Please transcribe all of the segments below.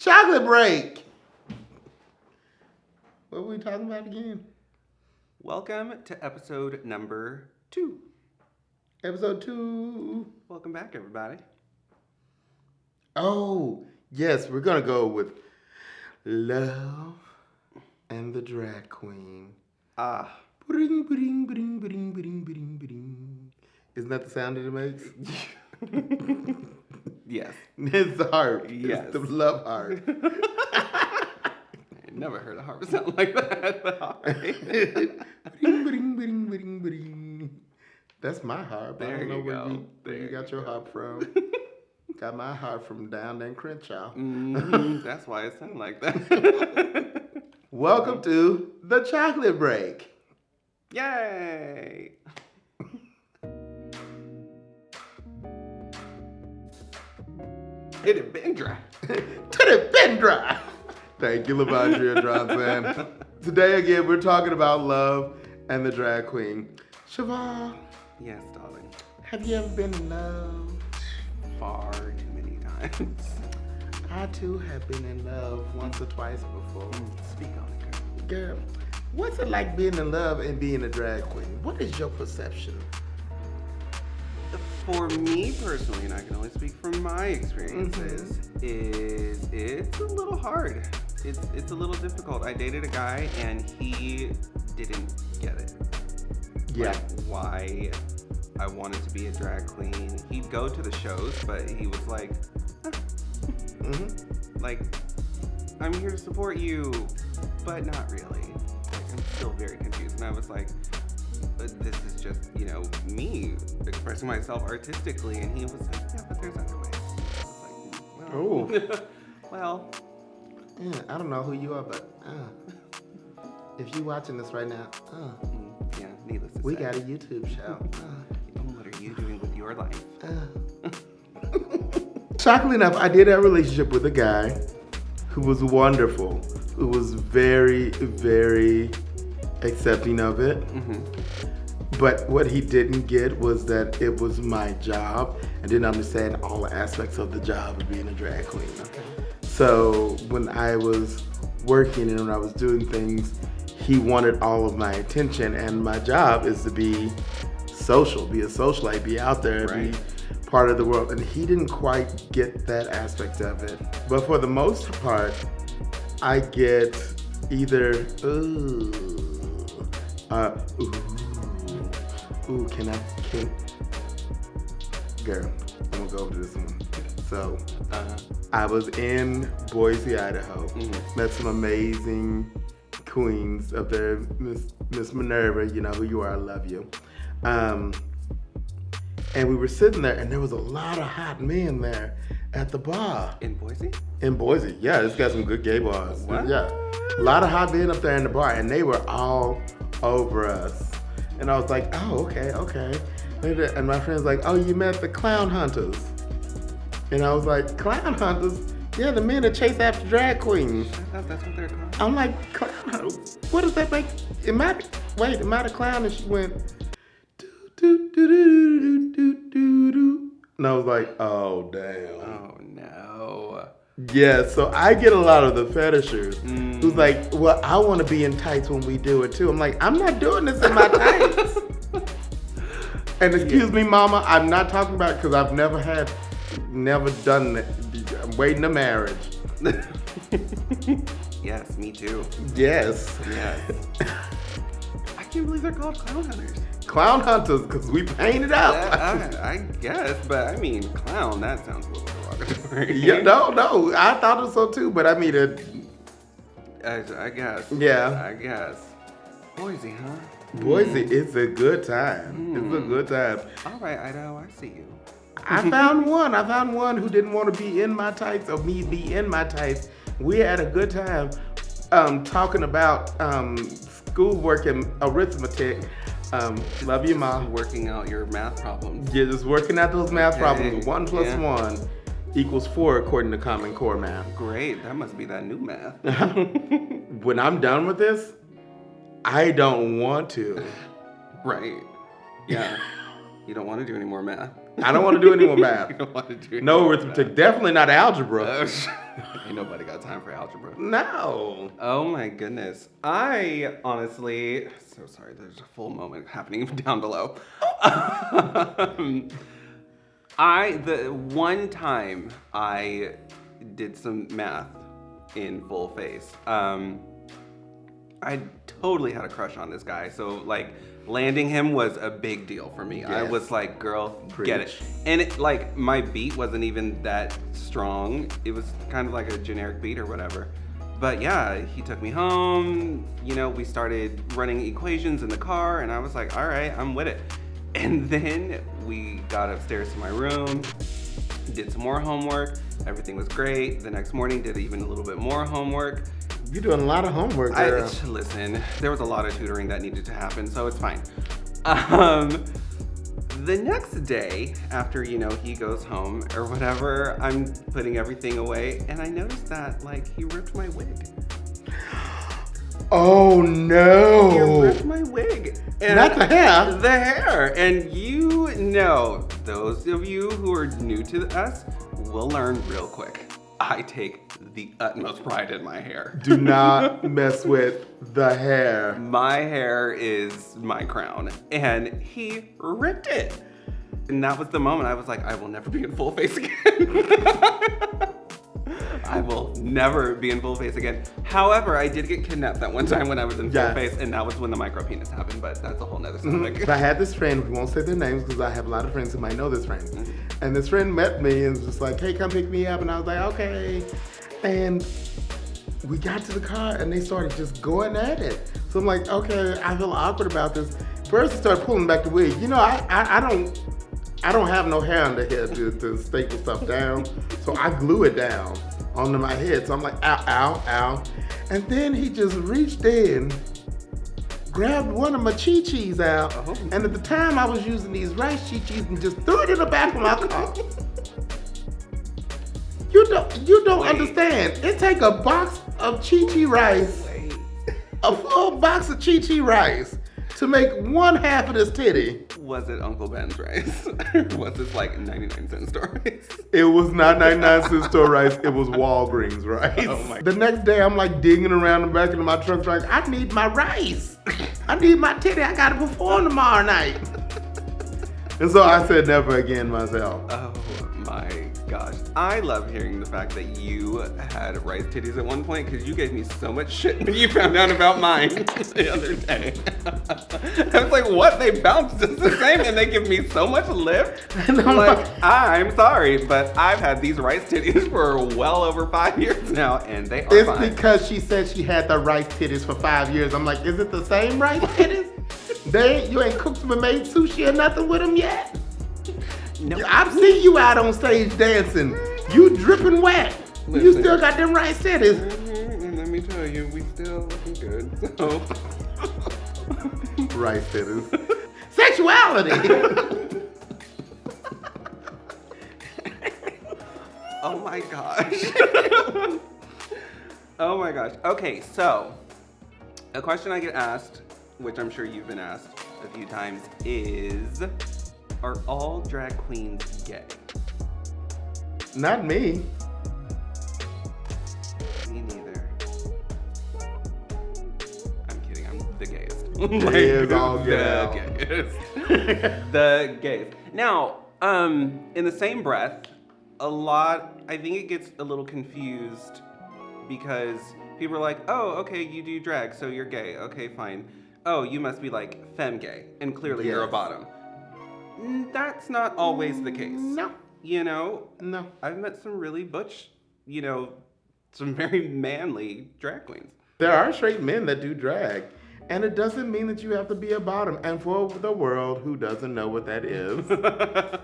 Chocolate break. What were we talking about again? Welcome to episode number 2. Episode 2. Welcome back, everybody. Oh, yes, we're going to go with Love and the Drag Queen. Ah. Bring, bring, bring, bring, bring, bring, bring. Isn't that the sound that it makes? Yes. It's the harp. Yes. It's the love harp. I never heard a harp sound like that. But all right. Bring, bring, bring, bring, bring. That's my harp. There I don't know you where go. you got your harp from. Got my harp from down there in Crenshaw. That's why it sounded like that. Welcome to the Chocolate Break. Yay! It had been dry. To the bend dry. Thank you, Lavandria Johnson. Today again, we're talking about Love and the Drag Queen. Siobhan, Yes, darling. have you ever been in love? Far too many times. I too have been in love once or twice before. Speak on it, girl. Girl, what's it like being in love and being a drag queen? What is your perception? For me personally, and I can only speak from my experiences, is it's a little hard. It's a little difficult. I dated a guy and he didn't get it. Yeah. Like, why I wanted to be a drag queen. He'd go to the shows, but he was like, like, I'm here to support you, but not really. Like, I'm still very confused. And I was like, but this is just, me expressing myself artistically. And he was like, yeah, but there's other ways. I was like, well, well. Yeah, I don't know who you are, but if you watching this right now, Yeah, needless to we say. got a YouTube show. What are you doing with your life? Shockingly enough, I did have a relationship with a guy who was wonderful, who was very, very accepting of it. But what he didn't get was that it was my job and didn't understand all the aspects of the job of being a drag queen. So when I was working and when I was doing things, he wanted all of my attention, and my job is to be social, be a socialite, be out there, Right. be part of the world. And he didn't quite get that aspect of it. But for the most part, I get either, girl, I'm gonna go over this one. So, I was in Boise, Idaho. Met some amazing queens up there. Miss Minerva, you know who you are, I love you. And we were sitting there, and there was a lot of hot men there at the bar. In Boise? In Boise, yeah, it's got some good gay bars. What? Yeah, a lot of hot men up there in the bar, and they were all over us. And I was like, oh, okay. And my friend's like, oh, you met the clown hunters. And I was like, clown hunters? Yeah, the men that chase after drag queens. I thought that's what they're called. I'm like, clown hunters? What does that make? Am I a clown? And she went, do. And I was like, oh, damn. Oh, no. Yeah, so I get a lot of the fetishers who's like, well, I want to be in tights when we do it too. I'm like, I'm not doing this in my tights. And excuse me, mama, I'm not talking about because I've never done it. I'm waiting a marriage. Yes, me too. Yes. Yes. I can't believe they're called clown hunters. Clown hunters, because we paint it out. I guess, but I mean, clown, that sounds a little derogatory. Yeah, no, I thought it was so too, but I mean it. I guess. Yeah. I guess. Boise, huh? Boise, it's a good time. It's a good time. All right, Idaho, I see you. I found one who didn't want to be in my tights or me be in my tights. We had a good time talking about schoolwork and arithmetic. Love you, Mom. Working out your math problems. Yeah, just working out those math problems. 1 + Yeah. 1 = 4 according to Common Core math. Great, that must be that new math. When I'm done with this, I don't want to. Right. Yeah. You don't want to do any more math. I don't want to do any more math. You don't want to do any No more arithmetic. Definitely not algebra. math. Ain't nobody got time for algebra. No. Oh my goodness. I honestly, so sorry, there's a full moment happening down below. The one time I did some math in full face, I totally had a crush on this guy. So like landing him was a big deal for me. I Yes. was like, girl, Preach. get it. And it, like my beat wasn't even that strong. It was kind of like a generic beat or whatever. But yeah, he took me home. You know, we started running equations in the car, and I was like, all right, I'm with it. And then we got upstairs to my room, did some more homework. Everything was great. The next morning, did even a little bit more homework. You're doing a lot of homework, girl. Listen, there was a lot of tutoring that needed to happen, so it's fine. The next day, after, you know, he goes home or whatever, I'm putting everything away, and I noticed that, like, he ripped my wig. Oh no. He ripped my wig. And Not the hair. The hair. And you know, those of you who are new to us will learn real quick. I take the utmost pride in my hair. Do not mess with the hair. My hair is my crown, and he ripped it. And that was the moment I was like, I will never be in full face again. I will never be in full face again. However, I did get kidnapped that one time when I was in full Yes. face, and that was when the micro penis happened, but that's a whole nother subject. I had this friend, we won't say their names because I have a lot of friends who might know this friend. And this friend met me and was just like, hey, come pick me up. And I was like, okay. And we got to the car and they started just going at it. So I'm like, okay, I feel awkward about this. First, they started pulling back the wig. You know, I don't have no hair under here to staple stuff down. So I glue it down onto my head. So I'm like, ow, ow, ow. And then he just reached in, grabbed one of my chi-chis out, Oh. and at the time I was using these rice chi-chis and just threw it in the back of my car. You don't Wait. understand. It take a box of chi-chi rice, Wait. a full box of chi-chi rice to make one half of this titty. Was it Uncle Ben's rice? Was this like 99-cent store rice? It was not 99-cent store rice, it was Walgreens rice. Oh my The next day I'm like digging around the back of my truck like, I need my rice. I need my titty, I gotta perform tomorrow night. And so I said never again myself. Oh my gosh. I love hearing the fact that you had rice titties at one point because you gave me so much shit when you found out about mine the other day. I was like, what? They bounce just the same and they give me so much lift? And I'm like, I'm sorry, but I've had these rice titties for well over 5 years now and they are it's fine. because she said she had the rice titties for 5 years. I'm like, is it the same rice titties? You ain't cooked them and made sushi or nothing with them yet? No. I've seen you out on stage dancing. You dripping wet. You Listen. still got them rice titties. And let me tell you, we still looking good. So. Rice titties. Sexuality. Oh my gosh. Oh my gosh. Okay, so a question I get asked, which I'm sure you've been asked a few times, is are all drag queens gay? Not me. Me neither. I'm kidding, I'm the gayest. is all the gay. gayest. The gayest. Now, in the same breath, I think it gets a little confused because people are like, oh, okay, you do drag, so you're gay. Okay, fine. Oh, you must be like femme gay, and clearly you're a Yes. bottom. That's not always the case. No. You know, No. I've met some really butch, some very manly drag queens. There are straight men that do drag. And it doesn't mean that you have to be a bottom. And for the world who doesn't know what that is.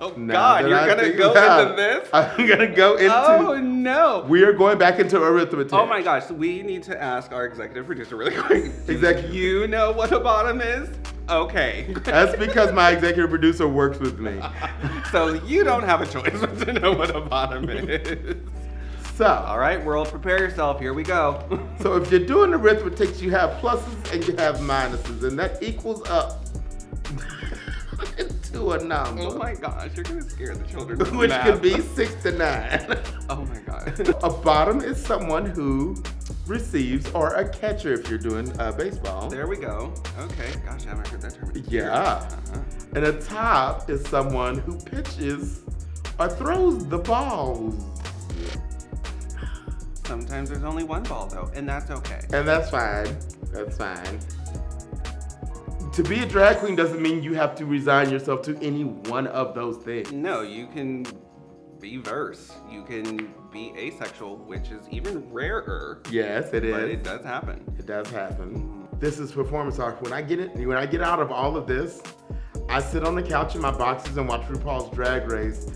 Oh now God, that you're I gonna think go about into it, this? I'm gonna go into. Oh no. We are going back into arithmetic. Oh my gosh, we need to ask our executive producer really quick. Executive- You know what a bottom is? Okay. That's because my executive producer works with me. So you don't have a choice but to know what a bottom is. So, All right, world, prepare yourself. Here we go. so if you're doing arithmetic, you have pluses and you have minuses, and that equals up to a number. Oh my gosh, you're gonna scare the children. Which could be 6 to 9. Oh my gosh. God. A bottom is someone who receives, or a catcher if you're doing baseball. There we go. Okay. Gosh, I haven't heard that term in years. Yeah. Uh-huh. And a top is someone who pitches or throws the balls. Sometimes there's only one ball though, and that's okay. And that's fine. That's fine. To be a drag queen doesn't mean you have to resign yourself to any one of those things. No, you can be verse. You can be asexual, which is even rarer. Yes, it is. But it does happen. It does happen. This is performance art. When I get out of all of this, I sit on the couch in my boxes and watch RuPaul's Drag Race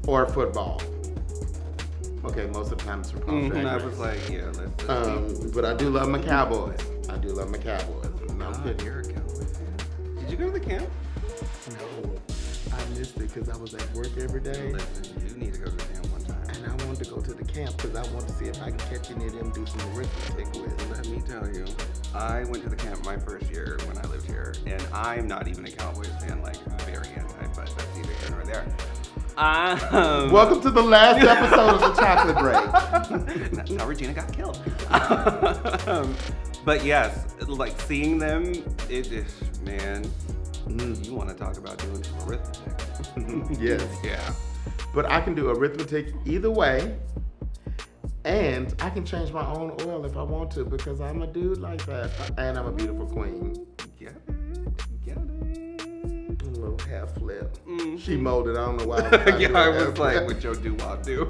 or football. Okay, most of the time it's RuPaul's Drag I Race. was like, yeah, let's But I do love my Cowboys. No, I'm kidding. You're a Cowboy fan. Did you go to the camp? No, I missed it because I was at work every day. Listen, you need to go to the camp one time. And I wanted to go to the camp because I want to see if I can catch any of them do some arithmetic with. Let me tell you, I went to the camp my first year when I lived here, and I'm not even a Cowboys fan, like very anti, but that's neither here nor there. Welcome to the last episode of the Chocolate Break. That's how Regina got killed. But yes, like seeing them, it is, man, you want to talk about doing some arithmetic. Yes. Yeah. But I can do arithmetic either way. And I can change my own oil if I want to because I'm a dude like that. And I'm a beautiful queen. Get it. Get it. A little half flip. Mm-hmm. She molded. I don't know why. Yeah, I was like, what your doo-wop do?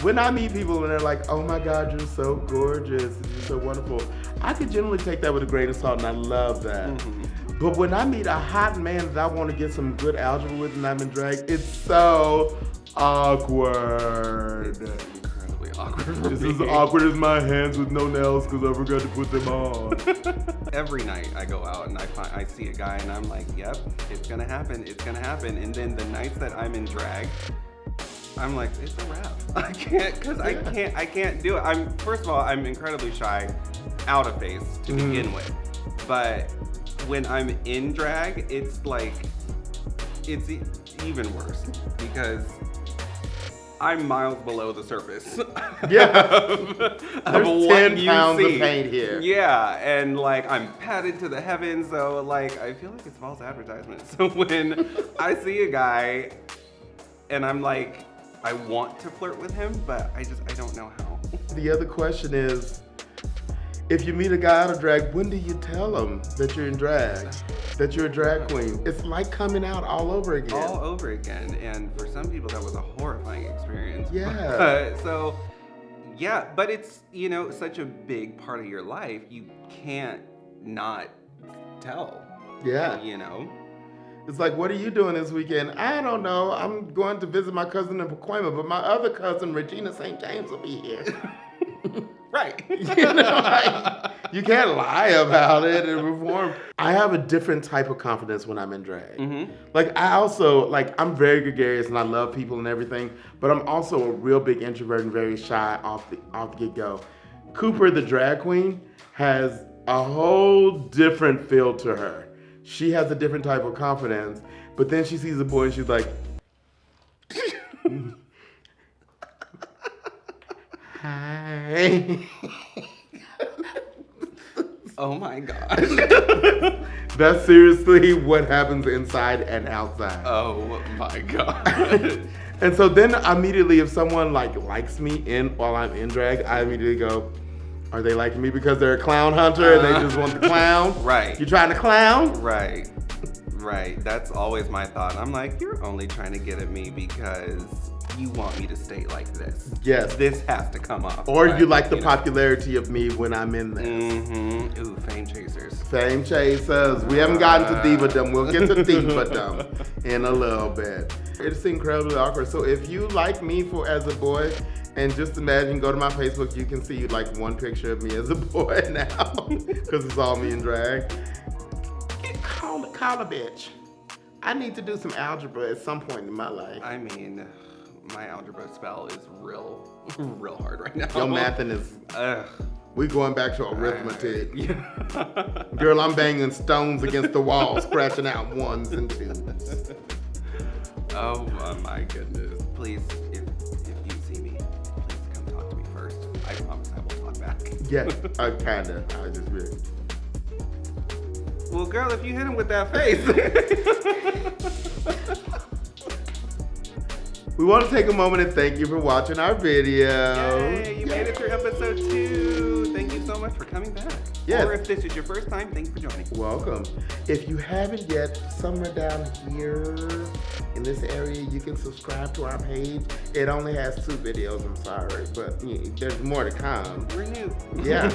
When I meet people and they're like, oh my God, you're so gorgeous, you're so wonderful, I could generally take that with a grain of salt and I love that. Mm-hmm. But when I meet a hot man that I want to get some good algebra with and I'm in drag, it's so awkward. It's incredibly awkward. It's as awkward as my hands with no nails because I forgot to put them on. Every night I go out and I see a guy and I'm like, yep, it's gonna happen. And then the nights that I'm in drag, I'm like, it's a wrap. I can't do it. First of all, I'm incredibly shy out of face to begin with. But when I'm in drag, it's like, it's even worse because I'm miles below the surface. Yeah. of There's what 10 you pounds see. of paint here. Yeah, and like I'm padded to the heavens, so like I feel like it's false advertisement. So when I see a guy and I'm like, I want to flirt with him, but I don't know how. The other question is, if you meet a guy out of drag, when do you tell him that you're in drag? That you're a drag queen? It's like coming out all over again. All over again, and for some people that was a horrifying experience. Yeah. So, yeah, but it's, such a big part of your life, you can't not tell. Yeah. It's like, what are you doing this weekend? I don't know. I'm going to visit my cousin in Pacoima, but my other cousin, Regina St. James, will be here. Right. You can't lie about it and perform. I have a different type of confidence when I'm in drag. Mm-hmm. Like, I'm very gregarious and I love people and everything, but I'm also a real big introvert and very shy off the get-go. Cooper, the drag queen, has a whole different feel to her. She has a different type of confidence, but then she sees a boy and she's like, hi. Oh my God. That's seriously what happens inside and outside. Oh my God. And so then immediately, if someone likes me while I'm in drag, I immediately go, are they liking me because they're a clown hunter and they just want the clown? Right. You trying to clown? Right. That's always my thought. I'm like, you're only trying to get at me because you want me to stay like this. Yes. This has to come off. Or right, you like the popularity of me when I'm in this. Mm-hmm. Ooh, fame chasers. Fame chasers. We haven't gotten to divadom. We'll get to divadom in a little bit. It's incredibly awkward. So if you like me as a boy, and just imagine, go to my Facebook, you can see one picture of me as a boy now, because it's all me in drag. Call a bitch. I need to do some algebra at some point in my life. I mean, my algebra spell is real hard right now. Your mathing is, Ugh. we going back to arithmetic. Yeah. Girl, I'm banging stones against the wall, scratching out ones and twos. Oh my goodness. please, if you see me, please come talk to me first. I promise I will talk back. Yeah, I kinda. I just really. Well, girl, if you hit him with that face. We want to take a moment and thank you for watching our video. Yay, you made it through episode 2. Thank you so much for coming back. Yes. Or if this is your first time, thank you for joining. Welcome. If you haven't yet, somewhere down here in this area, you can subscribe to our page. It only has 2 videos, I'm sorry, but there's more to come. We're new. Yeah.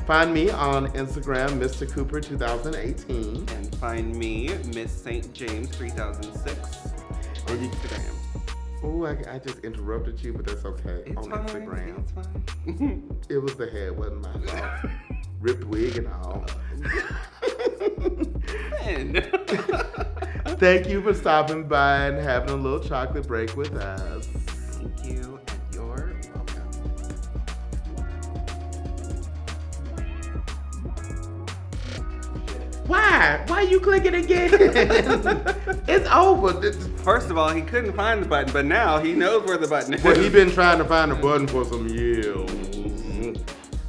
Find me on Instagram, Mr. Cooper 2018. And find me, Miss St. James 3006 on And you- Instagram. Oh, I just interrupted you, but that's okay. It's On fine. Instagram. It's fine. It was the hair, wasn't my fault. Ripped wig and all. Ben. Thank you for stopping by and having a little chocolate break with us. Thank you, and you're welcome. Why? Why you clicking again? It's over. First of all, he couldn't find the button, but now he knows where the button is. Well, he been trying to find a button for some years.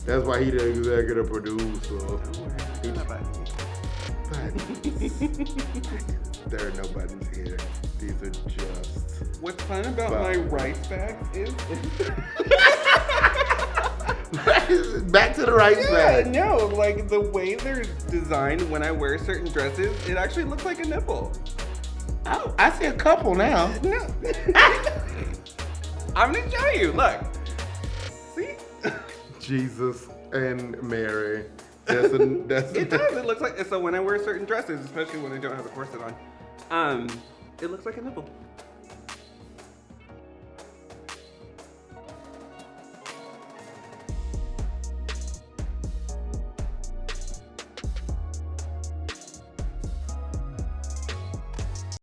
That's why he the executive producer. Don't worry, He- not button. But there are no buttons here. These are just. What's fun about Well. my rice bags is Back to the right yeah, side. no, like the way they're designed when I wear certain dresses, it actually looks like a nipple. Oh, I see a couple now. No. I'm gonna show you. Look. See? Jesus and Mary. That's It does. It looks like so when I wear certain dresses, especially when I don't have a corset on, it looks like a nipple.